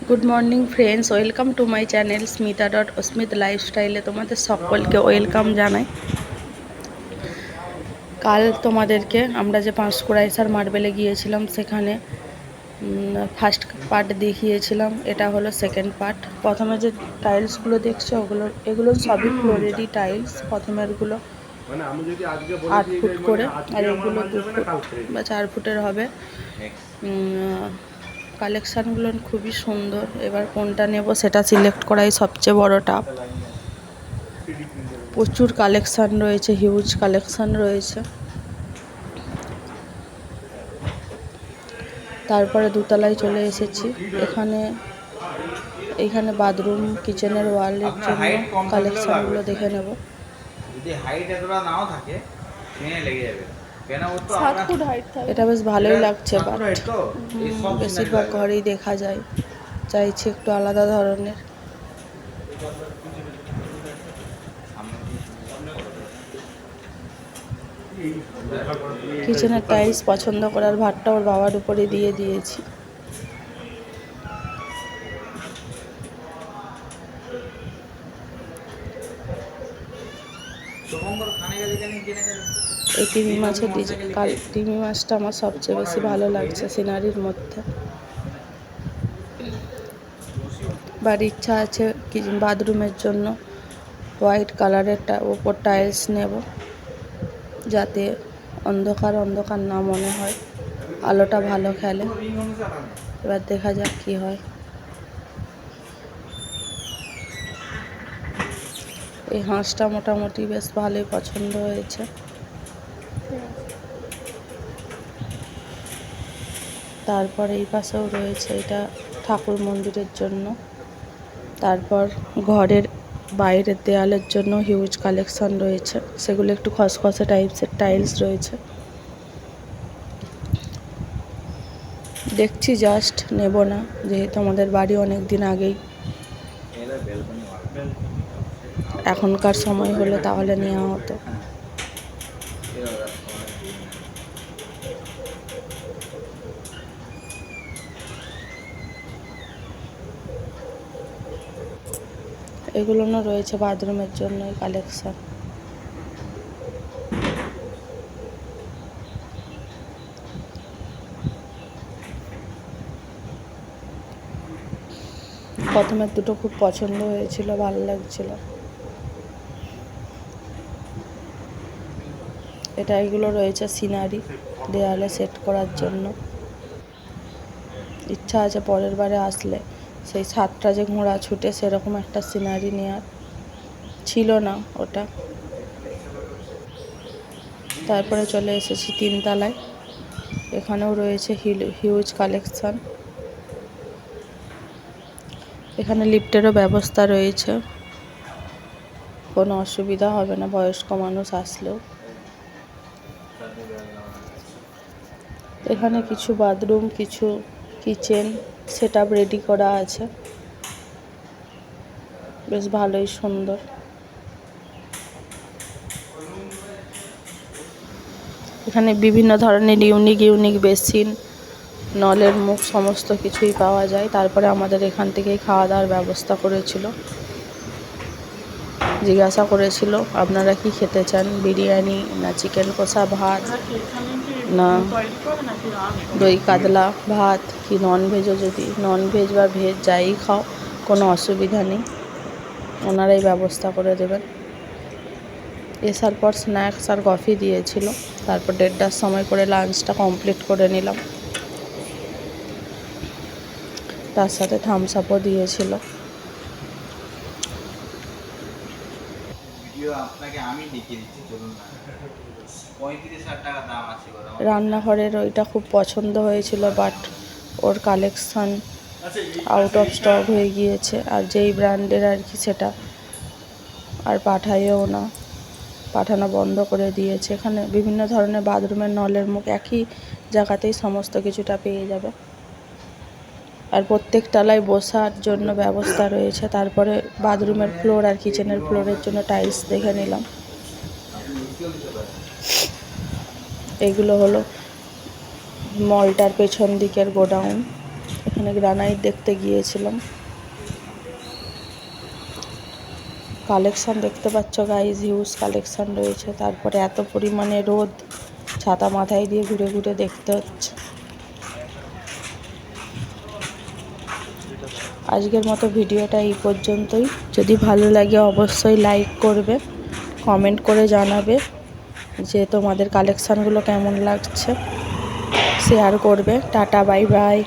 Good morning friends, welcome to my channel স্মিতা.অস্মিত লাইফস্টাইলে তোমাদের সকলকে ওয়েলকাম জানাই। কাল তোমাদেরকে আমরা যে পাঁশকুড়া এসআর মার্বেলে গিয়েছিলাম সেখানে ফার্স্ট পার্ট দেখিয়েছিলাম। এটা হলো সেকেন্ড পার্ট। প্রথমে যে টাইলসগুলো দেখছো এগুলো সবই ফ্লোরেরই টাইলস। প্রথমেরগুলো 8 ফুট করে, আর এগুলো 2 ফুট বা 4 ফুটের হবে। কালেকশানগুলো খুবই সুন্দর। এবার কোনটা নেব সেটা সিলেক্ট করাই সবচেয়ে বড় টাফ। প্রচুর কালেকশান রয়েছে, হিউজ কালেকশান রয়েছে। তারপরে দোতলায় চলে এসেছি। এখানে বাথরুম কিচেনের ওয়ালের জন্য কালেকশানগুলো দেখে নেব। যদি হাইট এতটা নাও থাকে টেনে লেগে যাবে। এটা বেশ ভালোই লাগছে, বাট বেশিরভাগ ঘরেই দেখা যায়। চাইছি একটু আলাদা ধরনের। কিচেনের টাইলস পছন্দ করার ভারটা ওর বাবার উপরে দিয়ে দিয়েছি। এই তিমি মাছের তিমি মাছটা আমার সবচেয়ে বেশি ভালো লাগছে সিনারির মধ্যে। বাট ইচ্ছা আছে বাথরুমের জন্য হোয়াইট কালারের ওপর টাইলস নেব, যাতে অন্ধকার অন্ধকার না মনে হয়, আলোটা ভালো খেলে। এবার দেখা যাক কি হয়। এই হাঁসটা মোটামুটি বেশ ভালোই পছন্দ হয়েছে। তারপর এই পাশেও রয়েছে, এটা ঠাকুর মন্দিরের জন্য। তারপর ঘরের বাইরের দেয়ালের জন্য হিউজ কালেকশন রয়েছে, সেগুলো একটু খসখসে টাইপসের টাইলস রয়েছে। দেখছি, জাস্ট নেব না, যেহেতু আমাদের বাড়ি অনেক দিন আগেই। এখনকার সময় হলে তাহলে নেওয়া হতো। এগুলো না রয়েছে বাথরুমের জন্য কালেকশন। প্রথমের দুটো খুব পছন্দ হয়েছিল, ভালো লাগছিল। এগুলো রয়েছে সিনারি দেয়ালে সেট করার জন্য। ইচ্ছা আছে পরের বারে আসলে সেই 7টা যে ঘোড়া ছুটে সেরকম একটা সিনারি নেওয়ার, ছিল না ওটা। তারপরে চলে এসেছি 3 তলায়। এখানেও রয়েছে হিউজ কালেকশন। এখানে লিফটেরও ব্যবস্থা রয়েছে, কোনো অসুবিধা হবে না বয়স্ক মানুষ আসলেও। এখানে কিছু বাথরুম, কিছু কিচেন সেটআপ রেডি করা আছে, বেশ ভালোই সুন্দর। এখানে বিভিন্ন ধরনের ইউনিক বেসিন, নলের মুখ সমস্ত কিছুই পাওয়া যায়। তারপরে আমাদের এখান থেকেই খাওয়া দাওয়ার ব্যবস্থা করেছিল। জিজ্ঞাসা করেছিল আপনারা কি খেতে চান, বিরিয়ানি না চিকেন কষা ভাত, না দই কাতলা ভাত, কি ননভেজও, যদি ননভেজ বা ভেজ যাই খাও কোনো অসুবিধা নেই, ওনারাই ব্যবস্থা করে দেবেন। এসার পর স্ন্যাক্স আর কফি দিয়েছিল। তারপর 1:30টার সময় করে লাঞ্চটা কমপ্লিট করে নিলাম। তার সাথে থামস আপও দিয়েছিল। রান্নাঘরের ওইটা খুব পছন্দ হয়েছিল, but or collection out of stock হয়ে গিয়েছে। আর যেই ব্র্যান্ডের আর কি সেটা আর পাঠানো বন্ধ করে দিয়েছে। এখানে বিভিন্ন ধরনের বাথরুমের নলের মুখ একই জায়গাতেই সমস্ত কিছুটা পেয়ে যাবে। আর প্রত্যেক তলায় বসার জন্য ব্যবস্থা রয়েছে। তারপরে বাথরুমের ফ্লোর আর কিচেনের ফ্লোরের জন্য টাইলস দেখে নিলাম। এগুলো হলো মলটার পেছন দিকের গোডাউন। এখানে গ্রানাইট দেখতে গিয়েছিলাম। কালেকশন দেখতে পাচ্ছ গাইজ, হিউজ কালেকশন রয়েছে। তারপরে এত পরিমাণে রোদ, ছাতা মাথায় দিয়ে ঘুরে ঘুরে দেখতে হচ্ছে। আজকের মতো ভিডিওটা এই পর্যন্তই। যদি ভালো লাগে অবশ্যই লাইক করবে, কমেন্ট করে জানাবে যে তোমাদের কালেকশানগুলো কেমন লাগছে, শেয়ার করবে। Tata, bye bye.